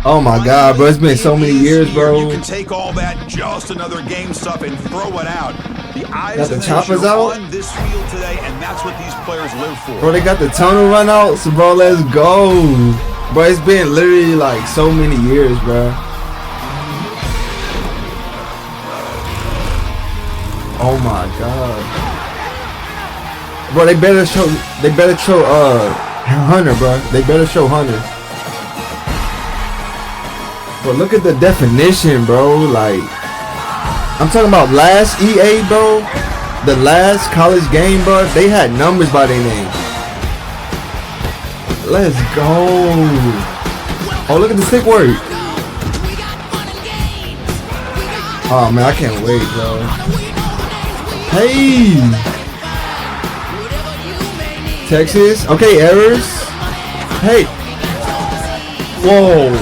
Oh my God, bro! It's been so many years, bro. You can take all that just another game stuff and throw it out. The eyes Got the of the choppers nation out? are on this field today, and that's what these players live for. Bro, they got the tunnel run outs, bro. Let's go, bro. It's been literally like so many years, bro. Oh my God, bro. They better show Hunter, bro. They better show Hunter. But look at the definition, bro. Like, I'm talking about last EA, bro. The last college game, bro. They had numbers by their name. Let's go. Oh, look at the stick work. Oh man, I can't wait, bro. Hey, Texas. Okay, errors. Hey. Whoa.